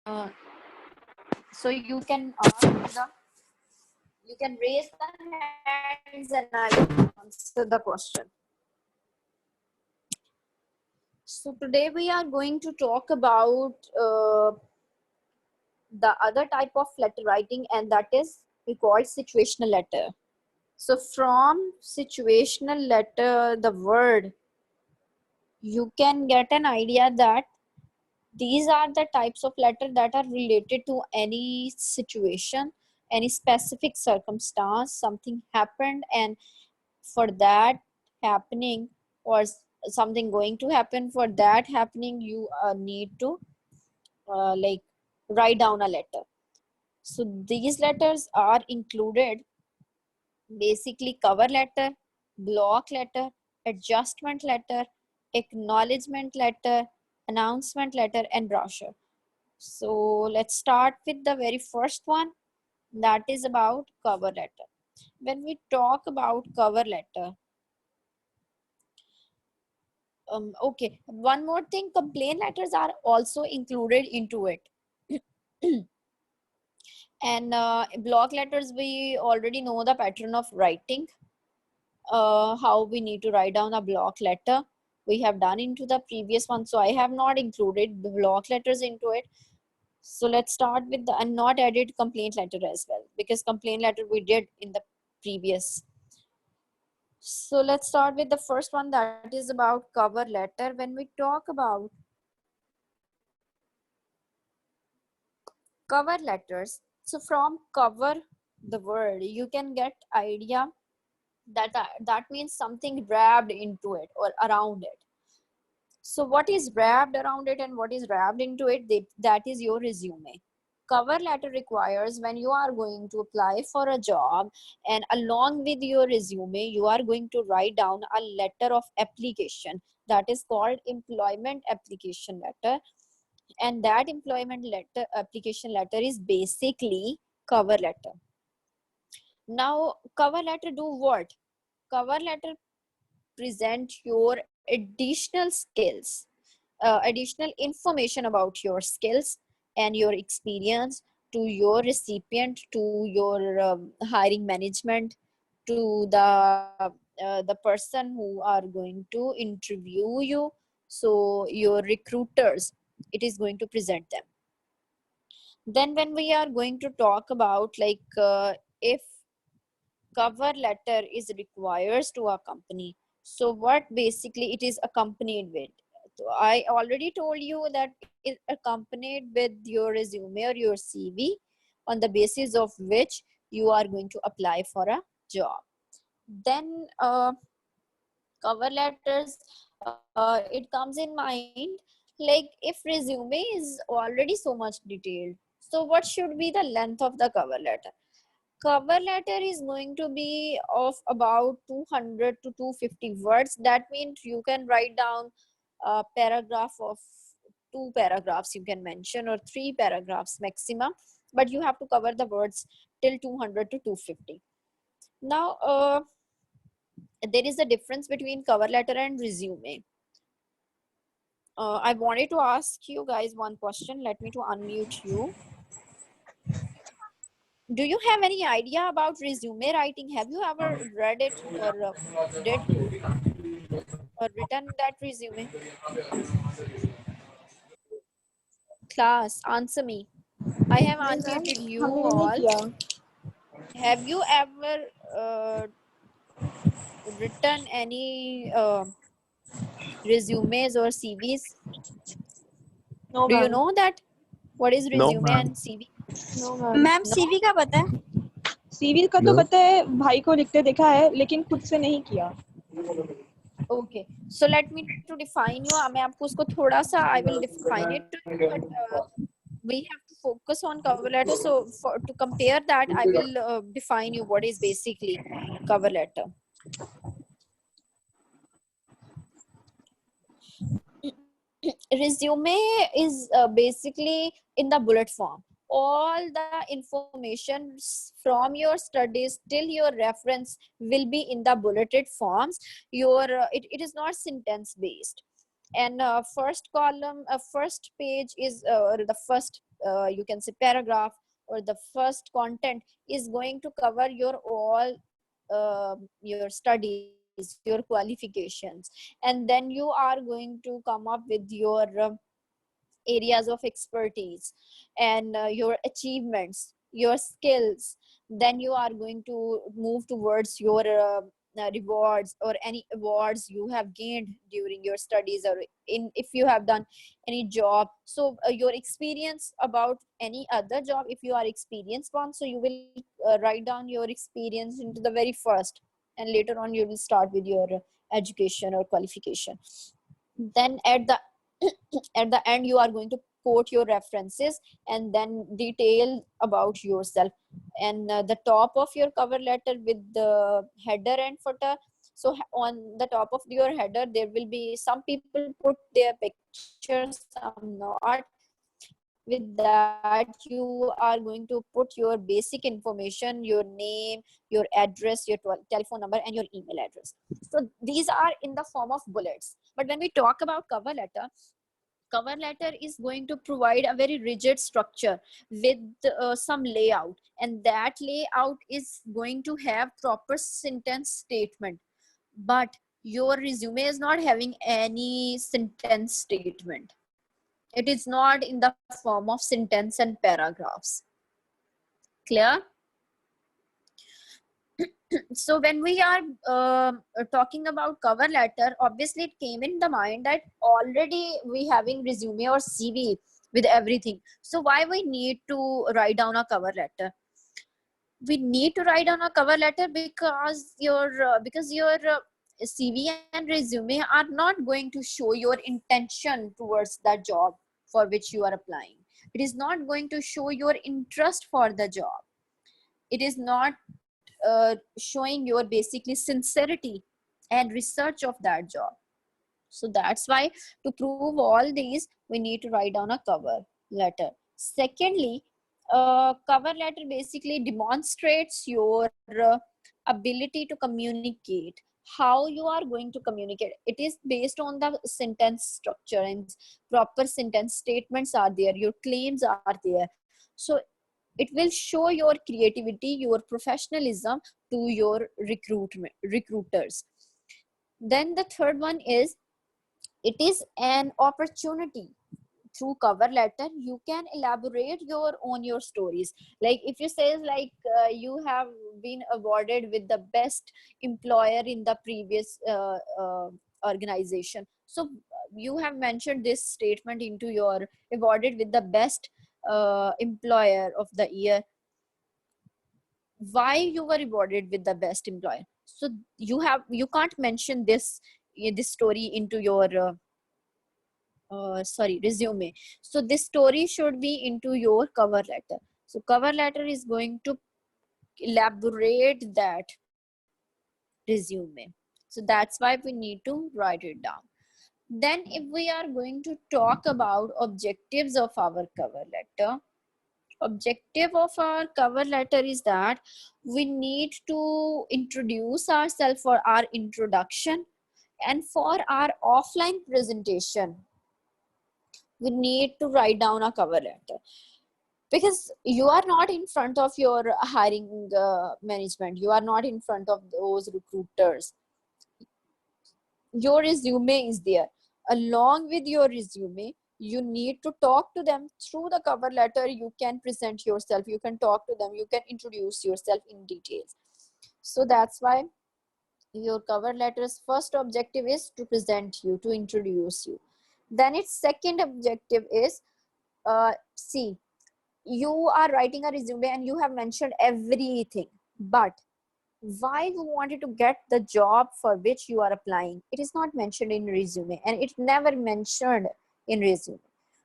So you can ask you can raise the hands and I will answer the question. So today we are going to talk about the other type of letter writing, and that is we call situational letter. So from situational letter, the word, you can get an idea that these are the types of letter that are related to any situation, any specific circumstance, something happened, and for that happening or something going to happen, for that happening you need to like write down a letter. So these letters are included basically cover letter, block letter, adjustment letter, acknowledgement letter, announcement letter, and brochure. So let's start with the very first one, that is about cover letter. When we talk about cover letter, okay, one more thing, complaint letters are also included into it. And block letters, we already know the pattern of writing, how we need to write down a block letter. We have done into the previous one, so I have not included the block letters into it. So let's start with the and not added complaint letter as well, because complaint letter we did in the previous. So let's start with the first one, that is about cover letter. When we talk about cover letters, so from cover the word you can get idea that that means something wrapped into it or around it. So what is wrapped around it and what is wrapped into it, that is your resume. Cover letter requires when you are going to apply for a job, and along with your resume you are going to write down a letter of application, that is called employment application letter. And that employment letter application letter is basically cover letter. Now cover letter do what? Cover letter present your additional skills, additional information about your skills and your experience to your recipient, to your hiring management, to the person who are going to interview you. So your recruiters, it is going to present them. Then when we are going to talk about like if cover letter is requires to a company, so what basically it is accompanied with. So I already told you that it accompanied with your resume or your CV, on the basis of which you are going to apply for a job. Then cover letters, it comes in mind, like if resume is already so much detailed, so what should be the length of the cover letter? Cover letter is going to be of about 200 to 250 words. That means you can write down a paragraph of 2 paragraphs you can mention, or 3 paragraphs maximum, but you have to cover the words till 200 to 250. Now there is a difference between cover letter and resume. I wanted to ask you guys one question. Let me to unmute you. Do you have any idea about resume writing? Have you ever read it or did or written that resume? Class, answer me. I have नहीं ma'am unmuted you हमने नहीं all. किया. Have you ever written any resumes or CVs? No Do you ma'am. know that? What is No, resume ma'am. and CV? No ma'am. Ma'am No? CV का पता है. CV का तो No. पता है, भाई को लिखते देखा है लेकिन खुद से नहीं किया. Okay, so let me to define you. मैं आपको उसको थोड़ा सा I will define it to you, but we have to focus on cover letter. So for to compare that, I will define you what is basically cover letter. Resume is basically in the bullet form. All the information from your studies till your reference will be in the bulleted forms. It is not sentence based. And first column, first page is or the first you can say paragraph or the first content is going to cover your all your studies, your qualifications, and then you are going to come up with your areas of expertise and your achievements, your skills. Then you are going to move towards your rewards or any awards you have gained during your studies, or in if you have done any job. So your experience about any other job, if you are experienced one, so you will write down your experience into the very first, and later on you will start with your education or qualification. Then at the at the end you are going to quote your references and then detail about yourself. And the top of your cover letter with the header and footer. So on the top of your header there will be, some people put their picture, some not. With that you are going to put your basic information, your name, your address, your telephone number, and your email address. So these are in the form of bullets. But when we talk about cover letter is going to provide a very rigid structure with some layout, and that layout is going to have proper sentence statement. But your resume is not having any sentence statement. It is not in the form of sentence and paragraphs. Clear? So when we are talking about cover letter, obviously it came in the mind that already we having resume or CV with everything. So why we need to write down a cover letter? We need to write down a cover letter because your CV and resume are not going to show your intention towards that job for which you are applying. It is not going to show your interest for the job. It is not showing your basically sincerity and research of that job. So that's why, to prove all these, we need to write down a cover letter. Secondly, cover letter basically demonstrates your ability to communicate, how you are going to communicate. It is based on the sentence structure, and proper sentence statements are there, your claims are there. So it will show your creativity, your professionalism to your recruiters. Then the third one is, it is an opportunity. Through cover letter you can elaborate your stories. Like if you say like you have been awarded with the best employer in the previous organization, so you have mentioned this statement into your awarded with the best employer of the year. Why you were rewarded with the best employer? So you can't mention this story into your resume. So this story should be into your cover letter. So cover letter is going to elaborate that resume. So that's why we need to write it down. Then if we are going to talk about objectives of our cover letter, objective of our cover letter is that we need to introduce ourselves for our introduction, and for our offline presentation we need to write down a cover letter, because you are not in front of your hiring management, you are not in front of those recruiters. Your resume is there. Along with your resume you need to talk to them. Through the cover letter you can present yourself, you can talk to them, you can introduce yourself in details. So that's why your cover letter's first objective is to present you, to introduce you. Then its second objective is, see, you are writing a resume and you have mentioned everything, but why you wanted to get the job for which you are applying, it is not mentioned in resume, and it never mentioned in resume.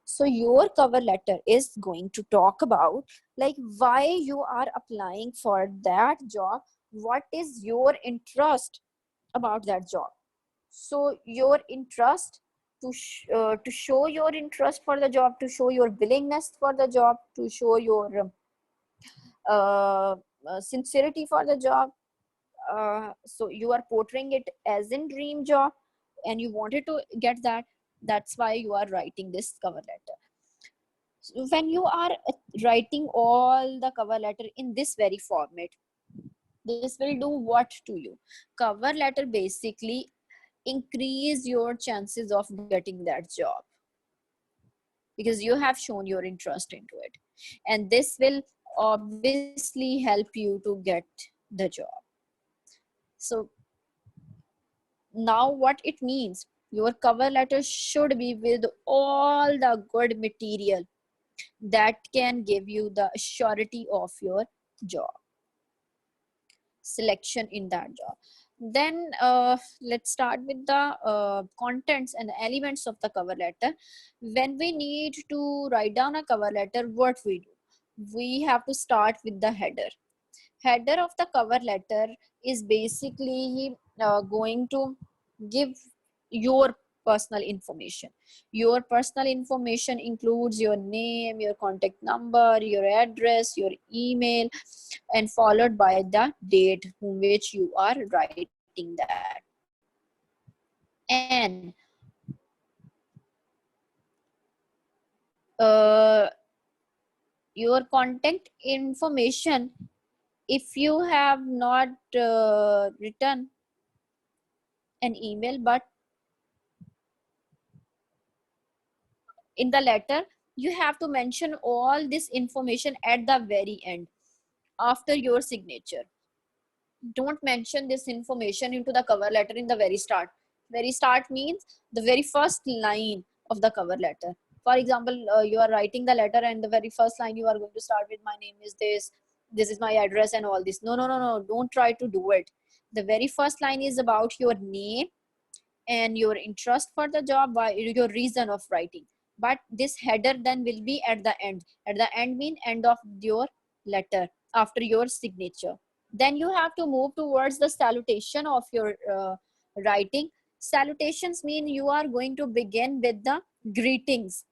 So your cover letter is going to talk about like why you are applying for that job, what is your interest about that job. So your interest, to show your interest for the job, to show your willingness for the job, to show your sincerity for the job. So you are portraying it as in dream job and you wanted to get that. That's why you are writing this cover letter. So when you are writing all the cover letter in this very format, this will do what to you? Cover letter basically increase your chances of getting that job, because you have shown your interest into it, and this will obviously help you to get the job. So now what it means, your cover letter should be with all the good material that can give you the surety of your job selection in that job. Then let's start with the contents and the elements of the cover letter. When we need to write down a cover letter, what we do, we have to start with the header. Header of the cover letter is basically going to give your personal information. Your personal information includes your name, your contact number, your address, your email, and followed by the date whom which you are writing that. And uh, your contact information, if you have not written an email, but in the letter you have to mention all this information at the very end after your signature. Don't mention this information into the cover letter in the very start. Very start means the very first line of the cover letter. For example, you are writing the letter and the very first line you are going to start with, my name is this is my address and all this. No, don't try to do it. The very first line is about your name and your interest for the job, by your reason of writing. But this header then will be at the end. At the end mean end of your letter after your signature. Then you have to move towards the salutation of your writing. Salutations mean you are going to begin with the greetings.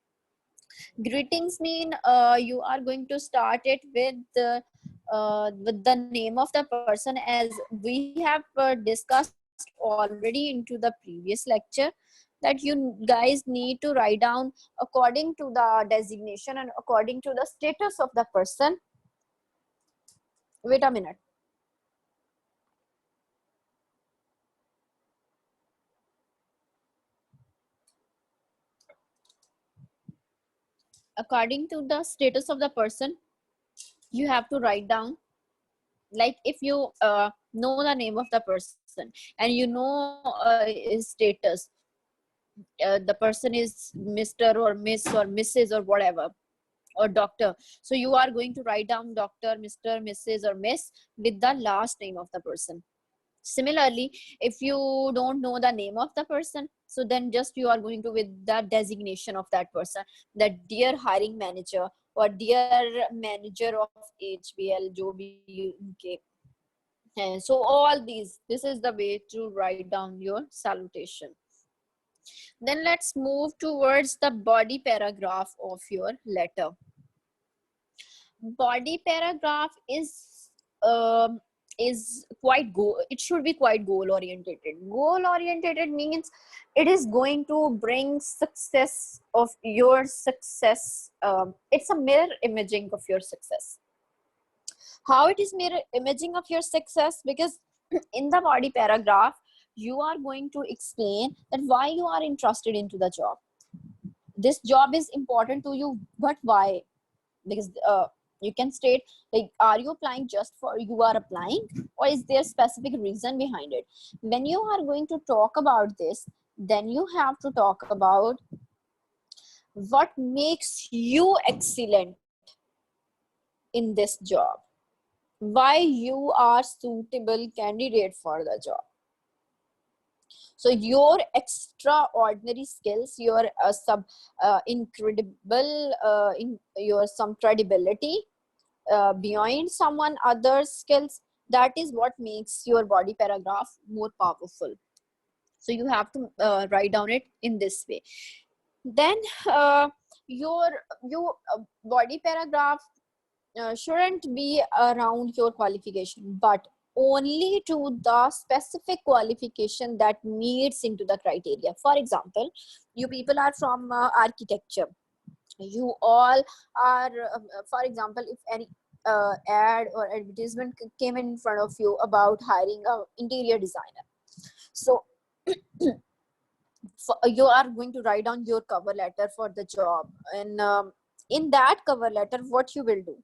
Greetings mean you are going to start it with the name of the person, as we have discussed already into the previous lecture, that you guys need to write down according to the designation and according to the status of the person. Wait a minute. According to the status of the person, you have to write down, like if you know the name of the person and you know his status, the person is Mr. or Miss or Mrs. or whatever, or doctor. So you are going to write down Dr., Mr., Mrs. or Miss with the last name of the person. Similarly, if you don't know the name of the person, so then just you are going to with the designation of that person, that dear hiring manager or dear manager of HBL, jo bhi unke. And so all these, this is the way to write down your salutation. Then let's move towards the body paragraph of your letter. Body paragraph is quite it should be quite goal orientated. Goal orientated means it is going to bring success of your success. It's a mirror imaging of your success. How it is mirror imaging of your success? Because in the body paragraph you are going to explain that why you are interested into the job. This job is important to you, but why? Because you can state, like, are you applying just for you are applying, or is there a specific reason behind it? When you are going to talk about this, then you have to talk about what makes you excellent in this job, why you are suitable candidate for the job. So your extraordinary skills, your incredible in your some credibility beyond someone other's skills, that is what makes your body paragraph more powerful. So you have to write down it in this way. Then your body paragraph shouldn't be around your qualification, but only to the specific qualification that meets into the criteria. For example, you people are from architecture. You all are, for example, if any ad or advertisement came in front of you about hiring a interior designer, so you are going to write down your cover letter for the job, and in that cover letter, what you will do,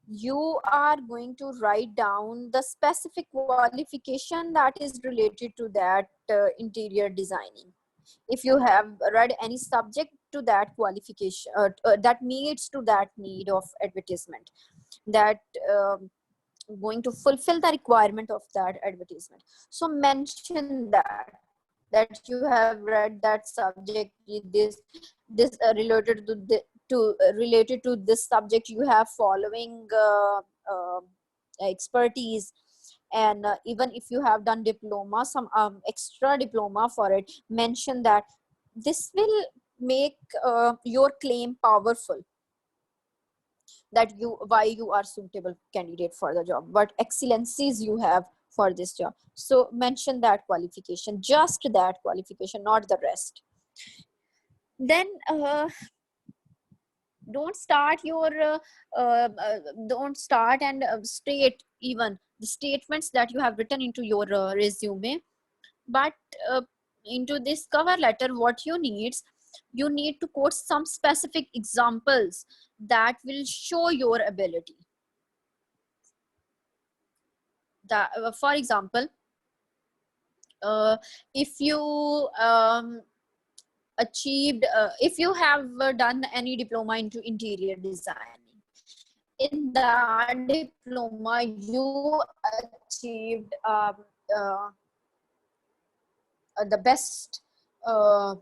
you are going to write down the specific qualification that is related to that interior designing. If you have read any subject to that qualification, that needs to that need of advertisement, that going to fulfill the requirement of that advertisement, so mention that you have read that subject, this related to related to this subject, you have following expertise, and even if you have done diploma, some extra diploma for it, mention that. This will make your claim powerful, that you, why you are suitable candidate for the job, what excellencies you have for this job. So mention that qualification, just that qualification, not the rest. Then don't start your don't start and state even the statements that you have written into your resume, but into this cover letter, what you need to quote some specific examples that will show your ability. That for example, if you achieved if you have done any diploma into interior designing, in that diploma you achieved uh, the best uh,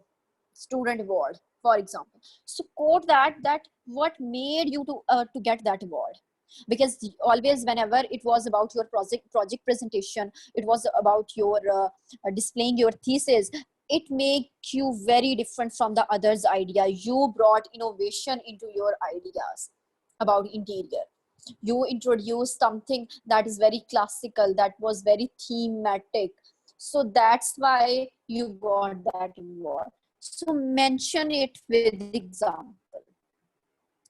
student award, for example. So quote that what made you to get that award, because always whenever it was about your project presentation, it was about your displaying your thesis, it make you very different from the others idea. You brought innovation into your ideas about interior. You introduced something that is very classical, that was very thematic, so that's why you got that award. So mention it with example.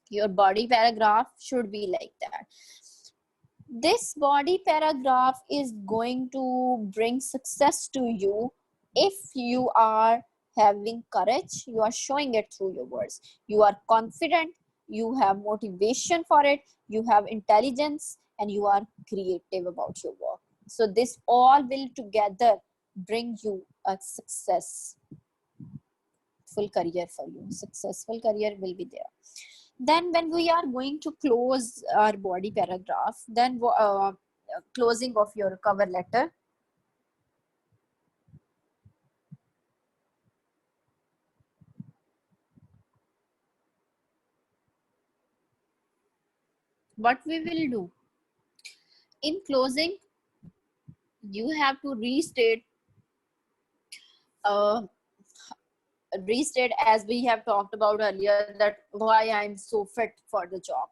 Your body paragraph should be like that. This body paragraph is going to bring success to you if you are having courage, you are showing it through your words. You are confident, you have motivation for it, you have intelligence, and you are creative about your work. So this all will together bring you a successful career for you. Successful career will be there. Then when we are going to close our body paragraph, then closing of your cover letter, what we will do in closing, you have to uh, restate as we have talked about earlier, that why I'm so fit for the job.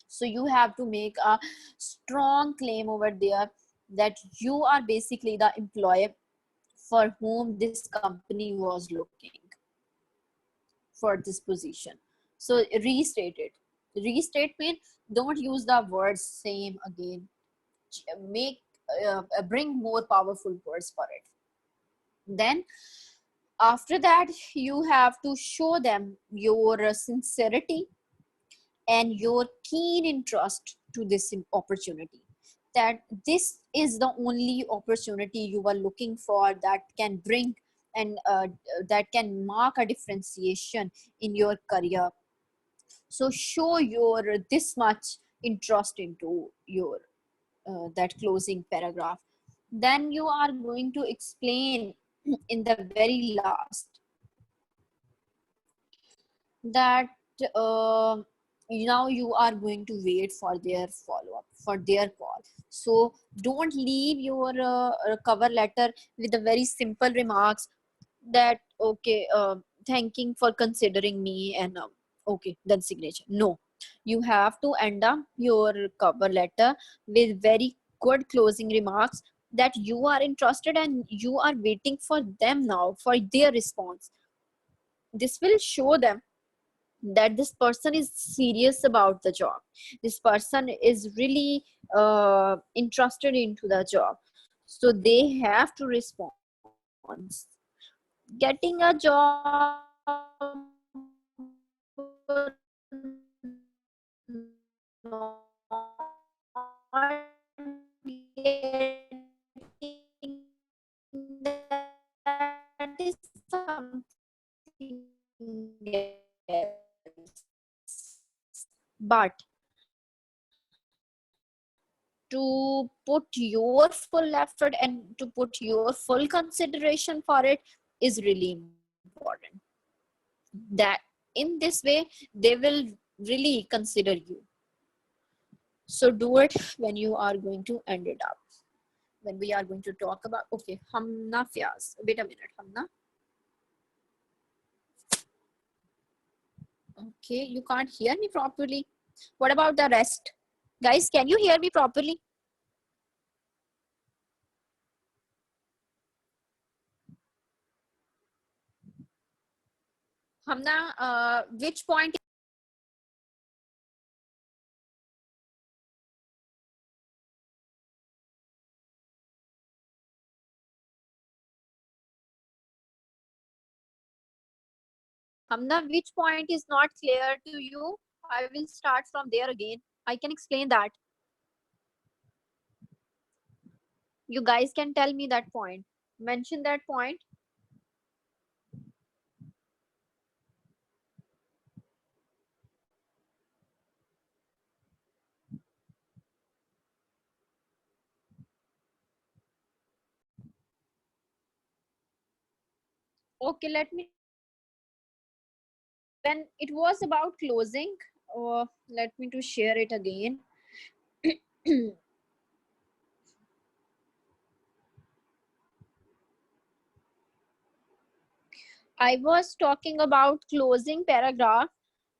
So you have to make a strong claim over there that you are basically the employee for whom this company was looking for this position. So restate it. Restate mean don't use the words same again. Make bring more powerful words for it. Then after that, you have to show them your sincerity and your keen interest to this opportunity, that this is the only opportunity you are looking for that can bring and that can mark a differentiation in your career. So show your this much interest into your that closing paragraph. Then you are going to explain in the very last that uh, now you are going to wait for their follow-up, for their call. So don't leave your cover letter with the very simple remarks that okay, thanking for considering me, and okay, then signature. No, you have to end up your cover letter with very good closing remarks, that you are interested and you are waiting for them now for their response. This will show them that this person is serious about the job. This person is really interested into the job. So they have to respond. Getting a job, that is something else. But to put your full effort and to put your full consideration for it is really important. That in this way they will really consider you. So do it when you are going to end it up. When we are going to talk about, okay, Hamna Fiaz. Wait a minute, Hamna. Okay, you can't hear me properly. What about the rest? Guys, can you hear me properly? Hamna, which point? Hamna, which point is not clear to you? I will start from there again. I can explain that. You guys can tell me that point. Mention that point. Okay, let me. When it was about closing, let me to share it again. I was talking about closing paragraph.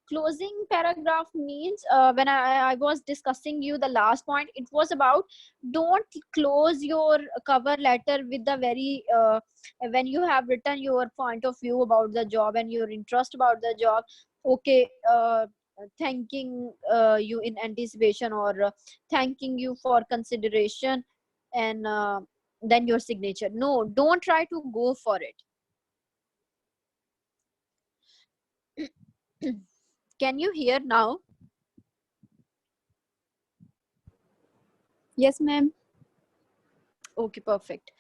Closing paragraph means when I was discussing you the last point, it was about don't close your cover letter with the very when you have written your point of view about the job and your interest about the job. Okay, thanking you in anticipation, or thanking you for consideration, and then your signature. No, don't try to go for it. Can you hear now? Yes, ma'am. Okay, perfect.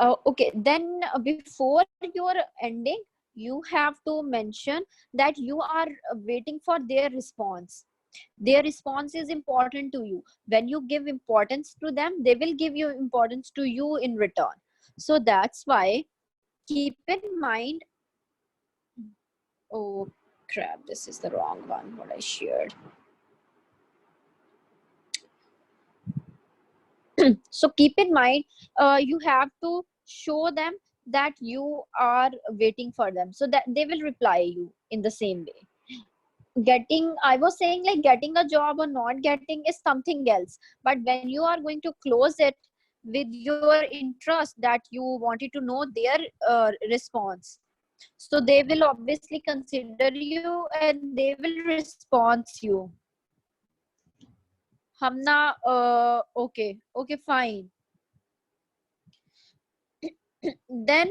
Okay, then before your ending, you have to mention that you are waiting for their response. Their response is important to you. When you give importance to them, they will give you importance to you in return. So that's why keep in mind. Oh crap, this is the wrong one what I shared. So keep in mind, you have to show them that you are waiting for them, so that they will reply you in the same way. Getting, I was saying, like, getting a job or not getting is something else, but when you are going to close it with your interest that you wanted to know their response, so they will obviously consider you and they will respond you. Hamna, okay, fine. Then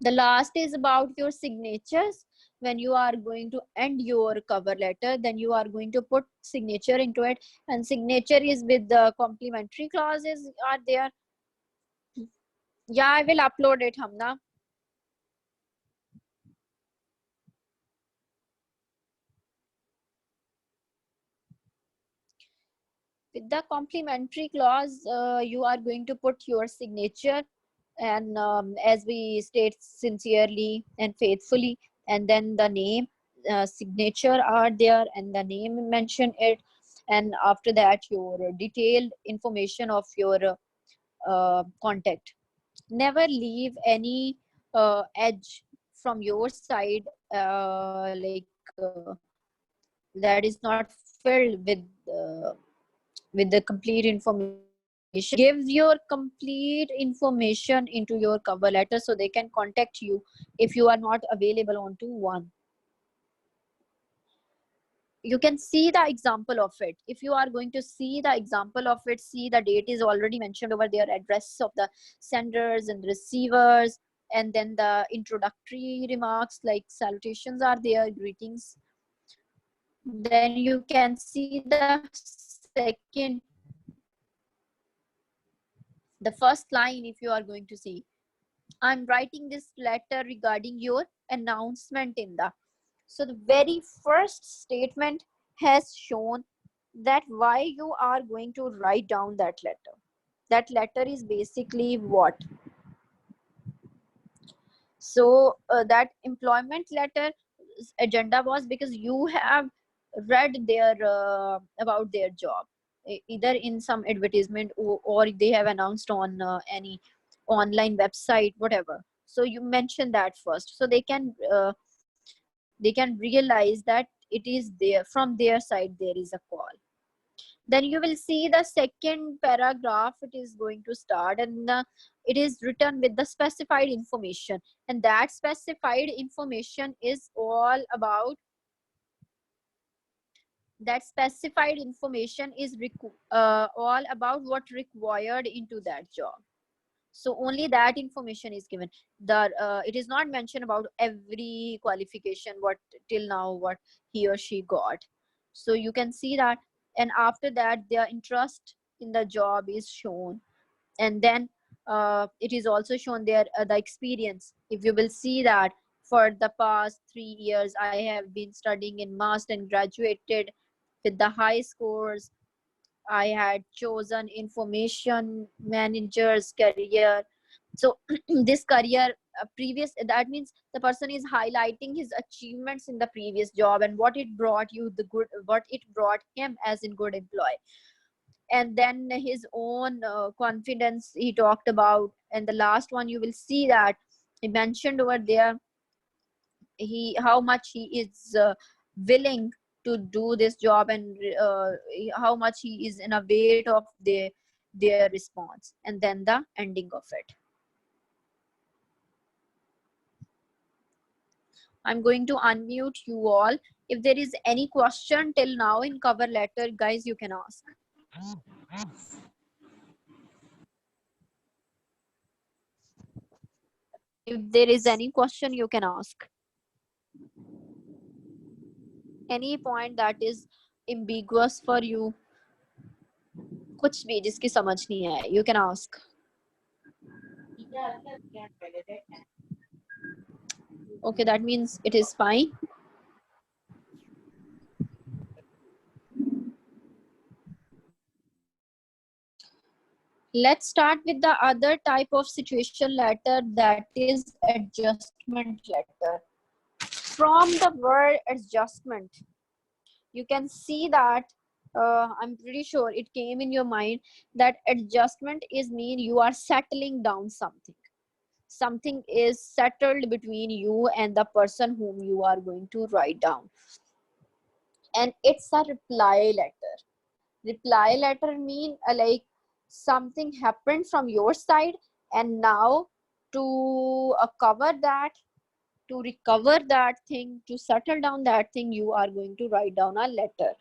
the last is about your signatures. When you are going to end your cover letter, then you are going to put signature into it, and signature is with the complementary clauses are there. Yeah, I will upload it, Hamna. With the complementary clause, you are going to put your signature, and as we state, sincerely and faithfully, and then the name, signature are there, and the name mention it, and after that your detailed information of your contact. Never leave any edge from your side, like that is not filled with with the complete information. Give your complete information into your cover letter so they can contact you if you are not available on to one. You can see the example of it. If you are going to see the example of it, see the date is already mentioned over there, address of the senders and receivers, and then the introductory remarks like salutations are there, greetings. Then you can see the second, the first line. If you are going to see, I'm writing this letter regarding your announcement in the. So the very first statement has shown that why you are going to write down that letter. That letter is basically what? So that employment letter agenda was because you have read their about their job, either in some advertisement, or they have announced on any online website, whatever. So you mention that first, so they can realize that it is there, from their side there is a call. Then you will see the second paragraph, it is going to start, and it is written with the specified information, and that specified information is all about, that specified information is all about what required into that job. So only that information is given. The it is not mentioned about every qualification, what till now what he or she got. So you can see that, and after that their interest in the job is shown, and then it is also shown there the experience. If you will see that for the past 3 years I have been studying in master and graduated with the high scores. I had chosen information manager's career. So this career previous, that means the person is highlighting his achievements in the previous job and what it brought you the good, what it brought him as in good employee. And then his own confidence he talked about. And the last one you will see that he mentioned over there, he how much he is willing to do this job, and how much he is in a weight of their response, and then the ending of it. I'm going to unmute you all. If there is any question till now in cover letter, guys, you can ask. If there is any question, you can ask. Any point that is ambiguous for you, कुछ भी जिसकी समझ नहीं है, you can ask. Okay, that means it is fine. Let's start with the other type of situation letter, that is adjustment letter. From the word adjustment, you can see that I'm pretty sure it came in your mind that adjustment is mean you are settling down something. Something is settled between you and the person whom you are going to write down. And it's a reply letter. Reply letter mean like something happened from your side, and now to cover that, to recover that thing, to settle down that thing, you are going to write down a letter.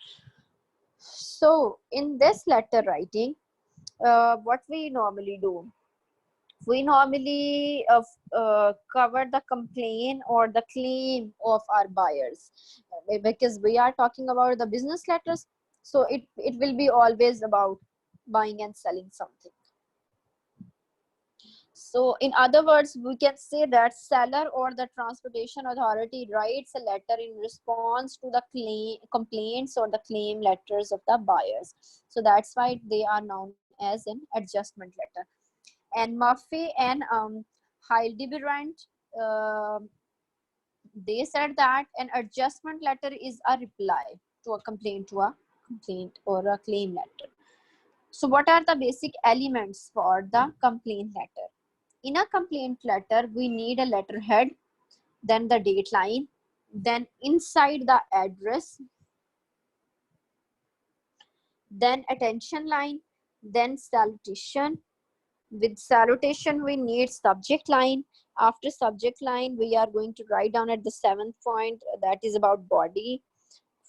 So in this letter writing, what we normally do, we normally cover the complaint or the claim of our buyers, because we are talking about the business letters. So it will be always about buying and selling something. So in other words, we can say that seller or the transportation authority writes a letter in response to the complaints or the claim letters of the buyers. So that's why they are known as an adjustment letter. And Murphy and Hildebrand, they said that an adjustment letter is a reply to a complaint or a claim letter. So what are the basic elements for the complaint letter? In a complaint letter, we need a letterhead, then the date line, then inside the address, then attention line, then salutation. With salutation, we need subject line. After subject line, we are going to write down at the 7th point, that is about body.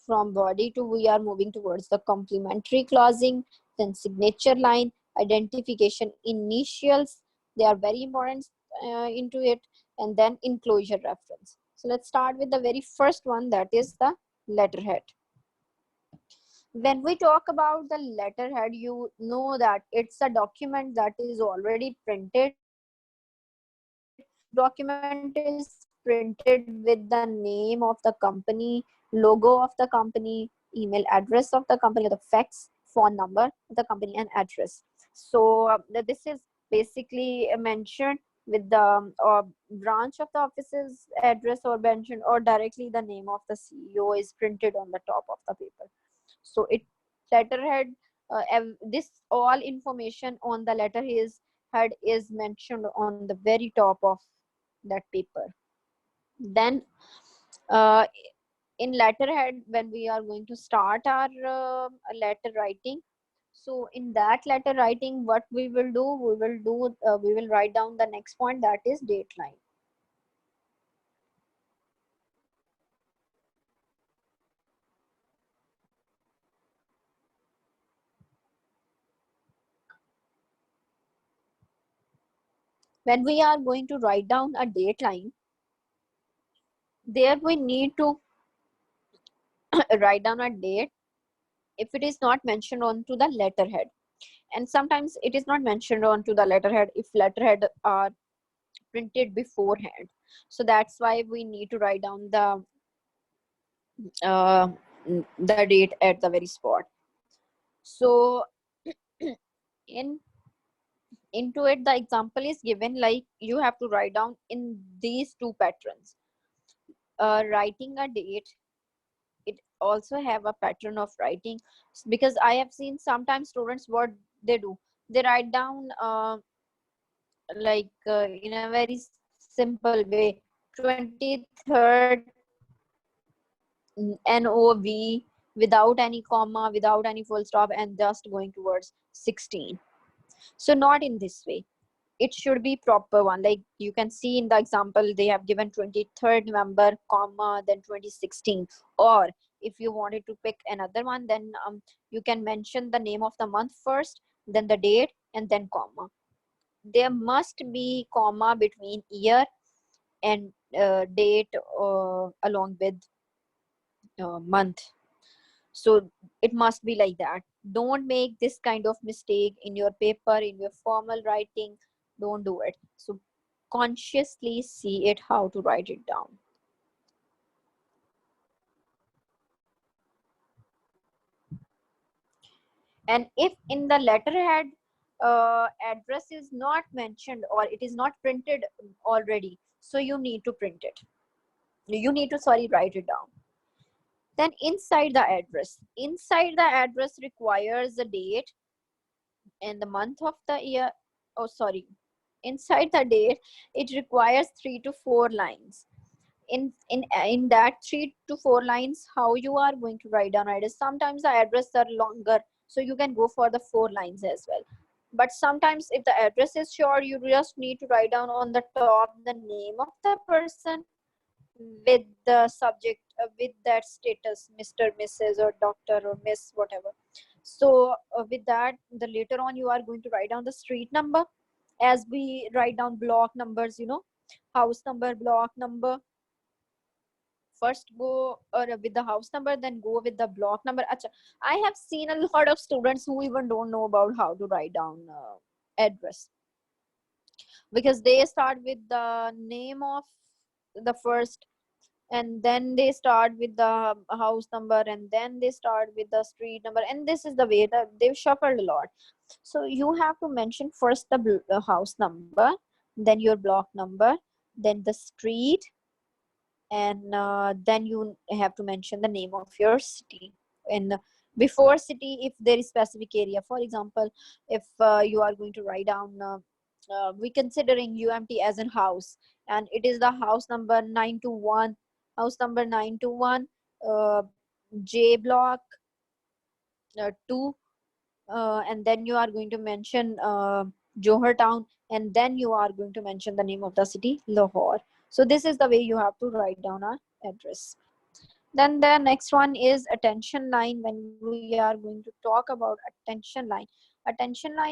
From body to we are moving towards the complementary clausing, then signature line, identification initials. They are very important into it, and then enclosure reference. So let's start with the very first one, that is the letterhead. When we talk about the letterhead, you know that it's a document that is already printed. Document is printed with the name of the company, logo of the company, email address of the company, the fax, phone number of the company, and address. So this is basically mentioned with the branch of the office's address, or mentioned, or directly the name of the CEO is printed on the top of the paper. So it letterhead, this all information on the letterhead is mentioned on the very top of that paper. Then uh, in letterhead, when we are going to start our letter writing, so in that letter writing, what we will do, we will write down the next point, that is date line. When we are going to write down a date line, there we need to write down a date if it is not mentioned onto the letterhead, and sometimes it is not mentioned onto the letterhead if letterhead are printed beforehand. So that's why we need to write down uh, the date at the very spot. So in into it, the example is given like you have to write down in these two patterns. Writing a date, it also have a pattern of writing, because I have seen sometimes students what they do, they write down in a very simple way, 23rd NOV, without any comma, without any full stop, and just going towards 16. So not in this way, it should be proper one. Like you can see in the example, they have given 23rd November, comma, then 2016. Or if you wanted to pick another one, then you can mention the name of the month first, then the date, and then comma. There must be comma between year and date along with month. So it must be like that. Don't make this kind of mistake in your paper, in your formal writing. Don't do it. So consciously see it how to write it down. And if in the letterhead address is not mentioned, or it is not printed already, so you need to print it. You need to, sorry, write it down. Then inside the address requires the date and the month of the year. Oh, sorry. Inside the date, it requires 3 to 4 lines. In that 3 to 4 lines, how you are going to write down address? Sometimes the address are longer, so you can go for the 4 lines as well. But sometimes if the address is short, you just need to write down on the top the name of the person with the subject, with that status, Mr., Mrs., or Doctor, or Miss, whatever. So with that, the later on you are going to write down the street number, as we write down block numbers, house number, block number. First go with the house number, then go with the block number. Achha, I have seen a lot of students who even don't know about how to write down address, because they start with the name of the first, and then they start with the house number, and then they start with the street number, and this is the way that they've shuffled a lot. So you have to mention first the house number, then your block number, then the street, and then you have to mention the name of your city. And before city, if there is specific area, for example, if you are going to write down we considering UMT as in house, and it is the house number 921, house number 921, J block 2, and then you are going to mention Johar town, and then you are going to mention the name of the city, Lahore. So this is the way you have to write down our address. Then the next one is attention line. When we are going to talk about attention line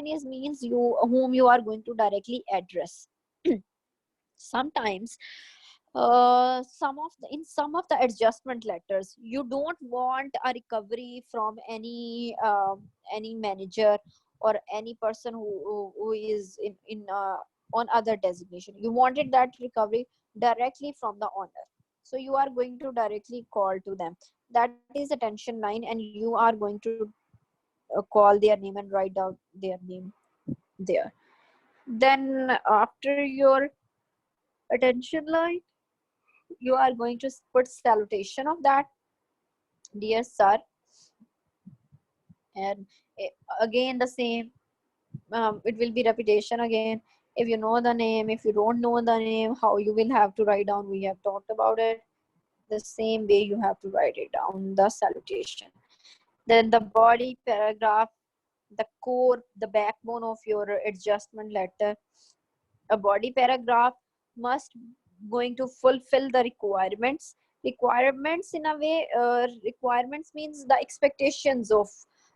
is means you whom you are going to directly address. Sometimes some of the in some of the adjustment letters you don't want a recovery from any manager or any person who is in on other designation. You wanted that recovery directly from the owner, so you are going to directly call to them. That is attention line, and you are going to call their name and write down their name there. Then after your attention line, you are going to put salutation of that, dear sir. And again the same, it will be repetition again. If you know the name, if you don't know the name, how you will have to write down, we have talked about it. The same way you have to write it down, the salutation. Then the body paragraph, the core, the backbone of your adjustment letter. A body paragraph must going to fulfill the requirements in a way. Requirements means the expectations of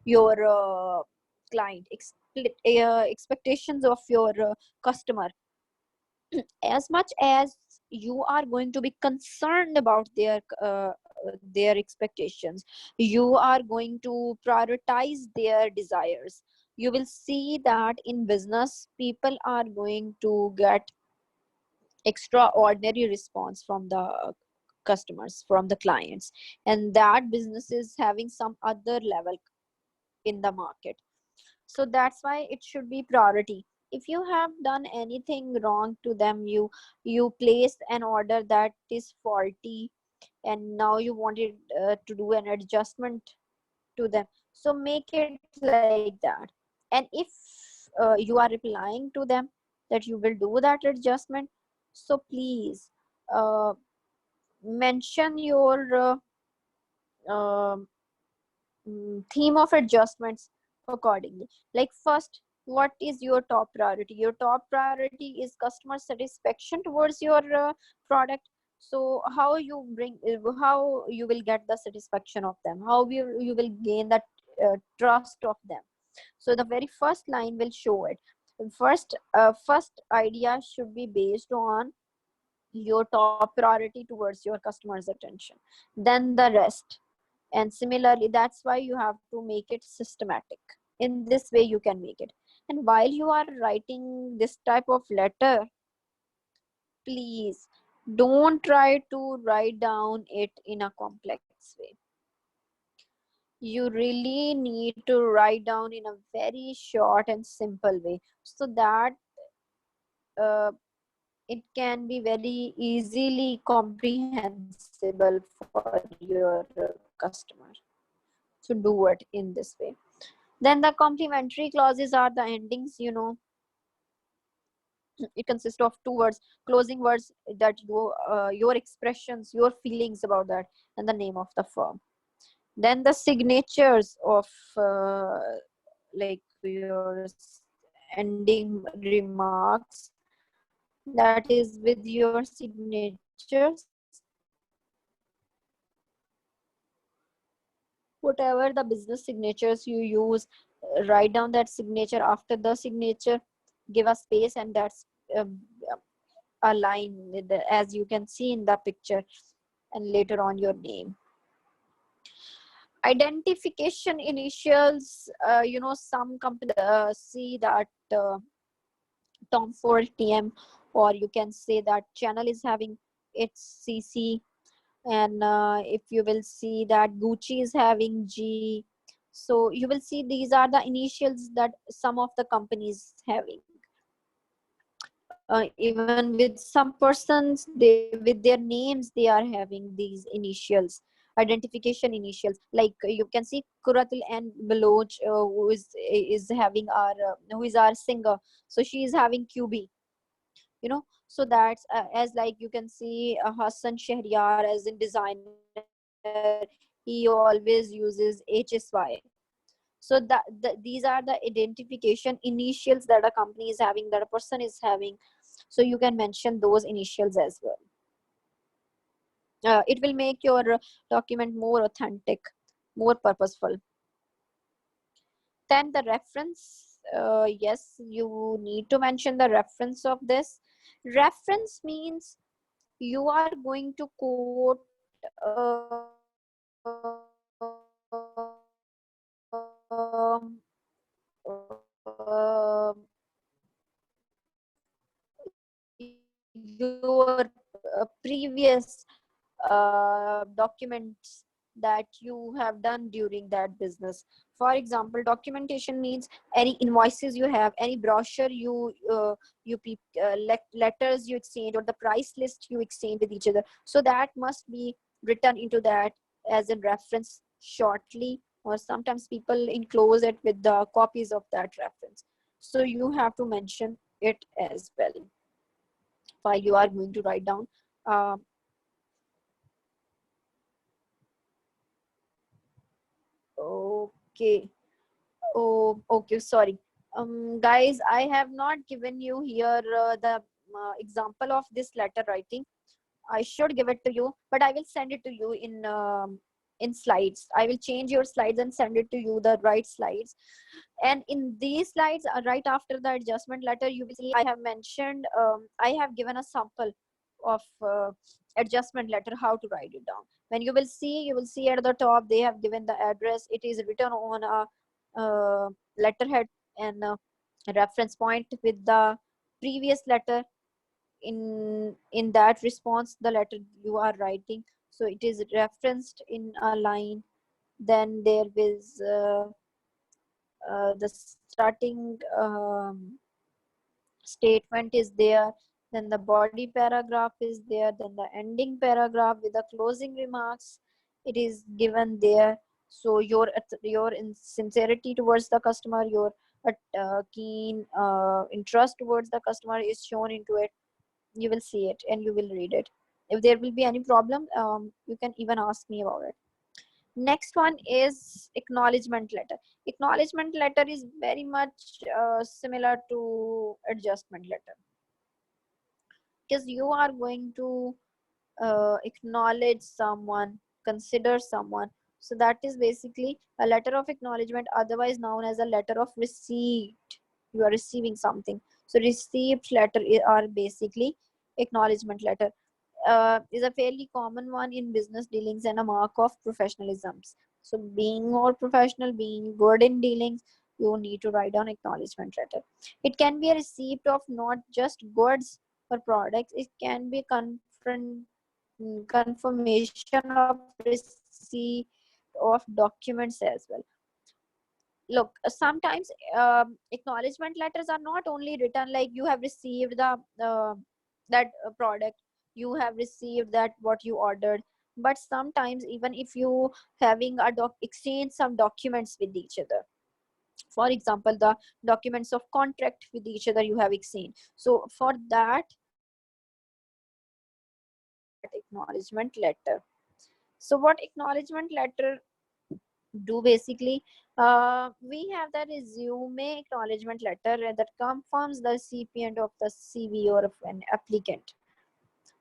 your client, expectations of your customer. As much as you are going to be concerned about their expectations, you are going to prioritize their desires. You will see that in business people are going to get extraordinary response from the customers, from the clients, and that business is having some other level in the market. So that's why it should be priority. If you have done anything wrong to them, you placed an order that is faulty, and now you wanted to do an adjustment to them, so make it like that. And if you are replying to them that you will do that adjustment, so please uh, mention your um theme of adjustments accordingly. Like first, what is your top priority? Your top priority is customer satisfaction towards your product. So how you will get the satisfaction of them, how you will gain that trust of them. So the very first line will show it. First idea should be based on your top priority towards your customers attention, then the rest. And similarly, that's why you have to make it systematic. In this way you can make it. And while you are writing this type of letter, please don't try to write down it in a complex way. You really need to write down in a very short and simple way, so that uh, it can be very easily comprehensible for your customer. So do it in this way. Then the complementary clauses are the endings, it consists of two words, closing words that your expressions, your feelings about that, and the name of the firm. Then the signatures of like your ending remarks, that is with your signatures. Whatever the business signatures you use, write down that signature. After the signature, give a space, and that's uh, a line with as you can see in the picture, and later on your name. Identification initials, some company see that Tom Ford TM, or you can say that channel is having its CC. And if you will see that Gucci is having G, so you will see these are the initials that some of the companies having. Even with some persons, they with their names they are having these initials, identification initials. Like you can see Kuratul and Baloch, who is having our who is our singer, so she is having QB. So that's as like you can see Hassan Shahryar as in designer, he always uses HSY. So So these are the identification initials that a company is having, that a person is having. So you can mention those initials as well. It will make your document more authentic, more purposeful. Then the reference, yes, you need to mention the reference of this. Reference means you are going to quote your previous documents that you have done during that business. For example, documentation means any invoices you have, any brochure letters you exchange, or the price list you exchange with each other. So that must be written into that as a reference shortly, or sometimes people enclose it with the copies of that reference. So you have to mention it as well while you are going to write down. Okay. Oh, okay. Sorry. Guys, I have not given you here the example of this letter writing. I should give it to you, but I will send it to you in slides. I will change your slides and send it to you, the right slides. And in these slides, right after the adjustment letter, you will see I have mentioned, I have given a sample of adjustment letter, how to write it down. When you will see at the top, they have given the address. It is written on a letterhead and a reference point with the previous letter in that response, the letter you are writing. So it is referenced in a line. Then there is the starting statement is there, then the body paragraph is there, then the ending paragraph with the closing remarks, it is given there. So your sincerity towards the customer, your keen interest towards the customer is shown into it. You will see it and you will read it. If there will be any problem, you can even ask me about it. Next one is acknowledgement letter. Acknowledgement letter is very much similar to adjustment letter, because you are going to acknowledge someone, consider someone. So that is basically a letter of acknowledgement, otherwise known as a letter of receipt. You are receiving something. So receipt letter are basically acknowledgement letter. Is a fairly common one in business dealings and a mark of professionalism. So being more professional, being good in dealings, you need to write down acknowledgement letter. It can be a receipt of not just goods or products. It can be confirmation of receipt of documents as well. Look, sometimes acknowledgement letters are not only written like you have received the that product, you have received that what you ordered, but sometimes even if you having a exchange some documents with each other. For example, the documents of contract with each other you have exchanged. So for that acknowledgement letter. So what acknowledgement letter do basically, we have the resume acknowledgement letter that confirms the recipient of the CV or of an applicant.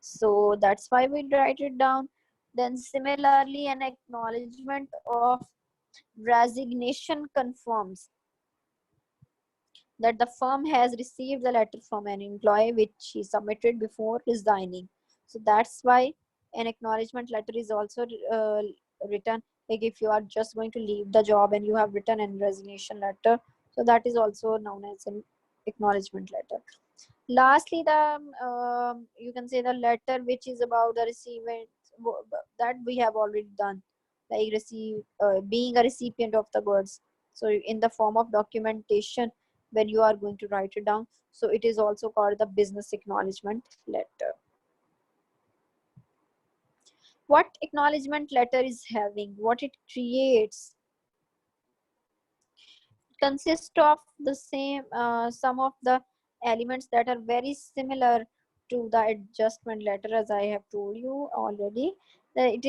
So that's why we write it down. Then similarly, an acknowledgement of resignation confirms that the firm has received the letter from an employee which he submitted before resigning. So that's why an acknowledgement letter is also written. Like if you are just going to leave the job and you have written a resignation letter, so that is also known as an acknowledgement letter. Lastly, the you can say the letter which is about the recipient, that we have already done, like being a recipient of the goods. So in the form of documentation, when you are going to write it down, so it is also called the business acknowledgement letter. What acknowledgement letter is having, what it creates, consists of the same some of the elements that are very similar to the adjustment letter, as I have told you already. That it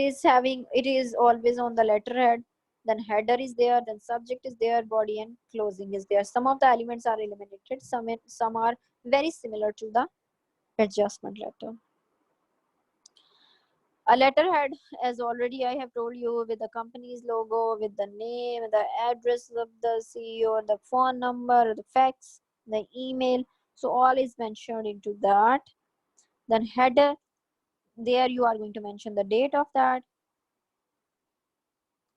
is always on the letterhead. then header is there, then subject is there, body and closing is there. Some of the elements are eliminated, some are very similar to the adjustment letter. A letterhead, as already I have told you, with the company's logo, with the name, the address of the CEO, the phone number, the fax, the email. So all is mentioned into that. Then header, there you are going to mention the date of that.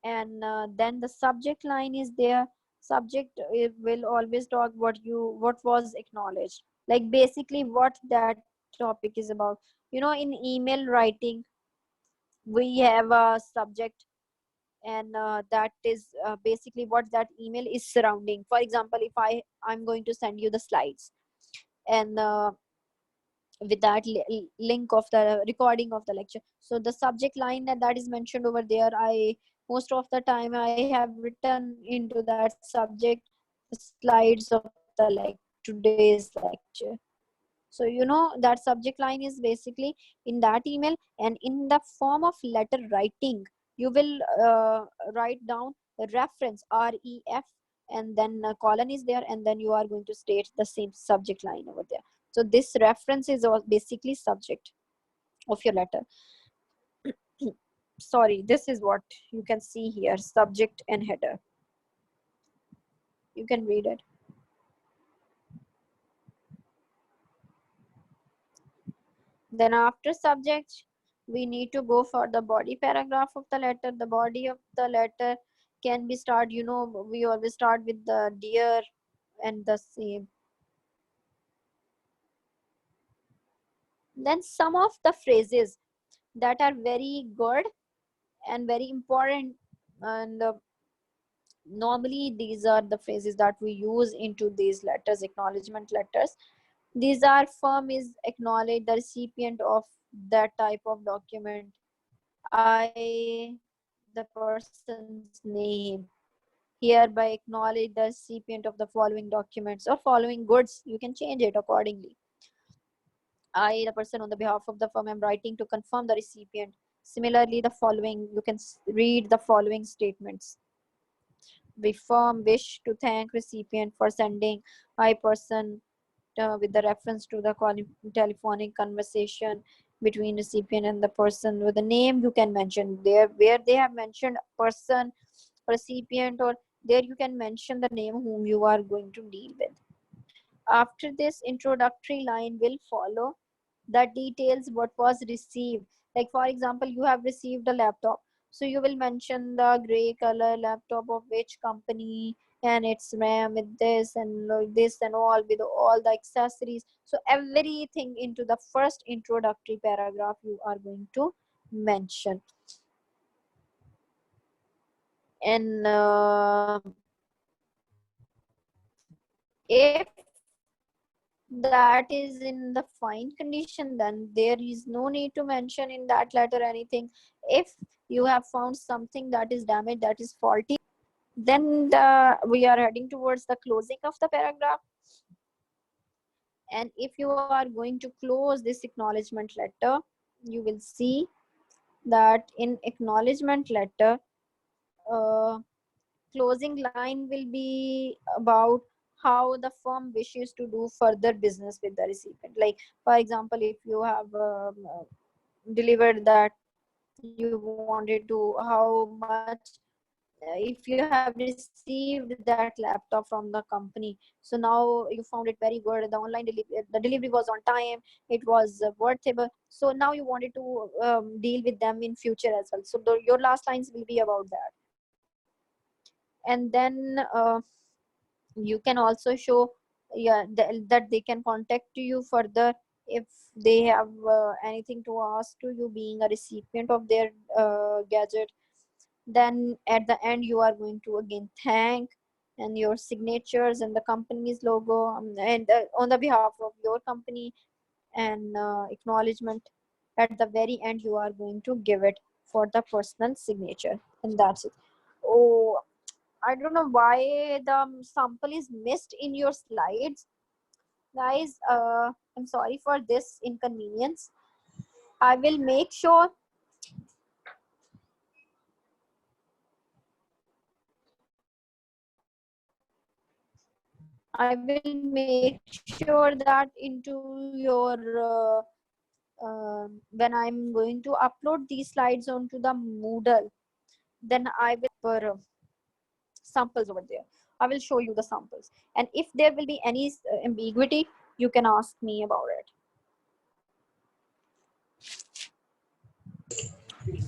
And then the subject line is there. Subject, it will always talk what was acknowledged. Like basically what that topic is about. In email writing, we have a subject, and that is basically what that email is surrounding. For example, if I'm going to send you the slides, and with that link of the recording of the lecture, so the subject line that is mentioned over there, I most of the time I have written into that subject the slides of the today's lecture. So that subject line is basically in that email, and in the form of letter writing, you will write down the reference ref, and then a colon is there, and then you are going to state the same subject line over there. So this reference is basically subject of your letter. Sorry, this is what you can see here, subject and header. You can read it. Then after subject, we need to go for the body paragraph of the letter. The body of the letter can be start, we always start with the dear and the same. Then some of the phrases that are very good and very important, and normally these are the phrases that we use into these letters, acknowledgement letters. These are: firm is acknowledge the recipient of that type of document. I, the person's name, hereby acknowledge the recipient of the following documents or following goods. You can change it accordingly. I, the person on the behalf of the firm, am writing to confirm the recipient. Similarly, the following, you can read the following statements. We firm wish to thank recipient for sending I person, with the reference to the telephonic conversation between recipient and the person. With the name, you can mention there where they have mentioned person, recipient, or there you can mention the name whom you are going to deal with. After this, introductory line will follow that details what was received. Like for example, you have received a laptop, so you will mention the gray color laptop of which company, and its RAM with this and this and all, with all the accessories. So everything into the first introductory paragraph you are going to mention. And if that is in the fine condition, then there is no need to mention in that letter anything. If you have found something that is damaged, that is faulty, then we are heading towards the closing of the paragraph. And if you are going to close this acknowledgement letter, you will see that in acknowledgement letter, uh, closing line will be about how the firm wishes to do further business with the recipient. Like for example, if you have delivered that, you wanted to how much, if you have received that laptop from the company, so now you found it very good, the online delivery, the delivery was on time, it was worthable, so now you wanted to deal with them in future as well. So your last lines will be about that. And then you can also show, yeah, that they can contact you further if they have anything to ask to you, being a recipient of their gadget. Then at the end, you are going to again thank, and your signatures and the company's logo, and on the behalf of your company, and acknowledgement. At the very end, you are going to give it for the personal signature, and that's it. Oh, I don't know why the sample is missed in your slides, guys. I'm sorry for this inconvenience. I will make sure I will make sure that into your when I'm going to upload these slides onto the Moodle, then I will per samples over there. I will show you the samples, and if there will be any ambiguity, you can ask me about it.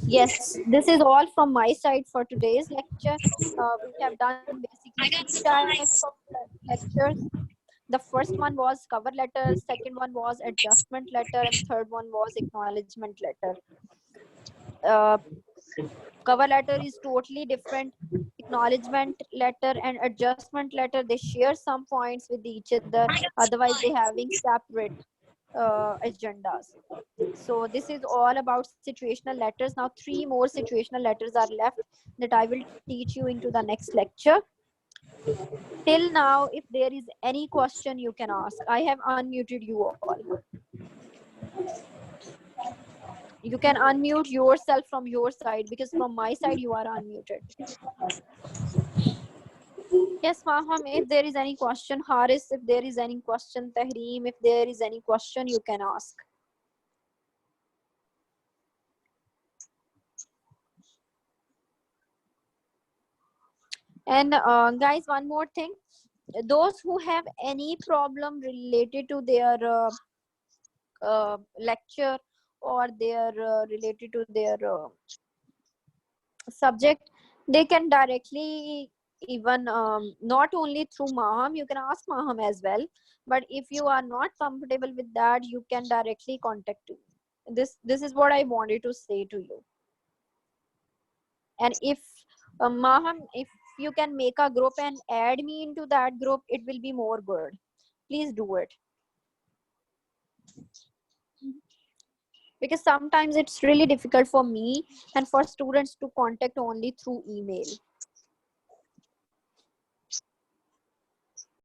Yes, this is all from my side for today's lecture. We have done basically three types of lectures. The first one was cover letter, second one was adjustment letter, and third one was acknowledgement letter. Cover letter is totally different. Acknowledgement letter and adjustment letter, they share some points with each other, otherwise they having separate agendas. So this is all about situational letters. Now 3 more situational letters are left that I will teach you into the next lecture. Till now, if there is any question, you can ask. I have unmuted you all. You can unmute yourself from your side, because from my side you are unmuted. Yes, Maham, if there is any question, Haris, if there is any question, Tahreem, if there is any question, you can ask. And guys, one more thing. Those who have any problem related to their lecture, or their related to their subject, they can directly, even not only through Maham, you can ask Maham as well, but if you are not comfortable with that, you can directly contact me. This is what I wanted to say to you. And if Maham, if you can make a group and add me into that group, it will be more good. Please do it, because sometimes it's really difficult for me and for students to contact only through email.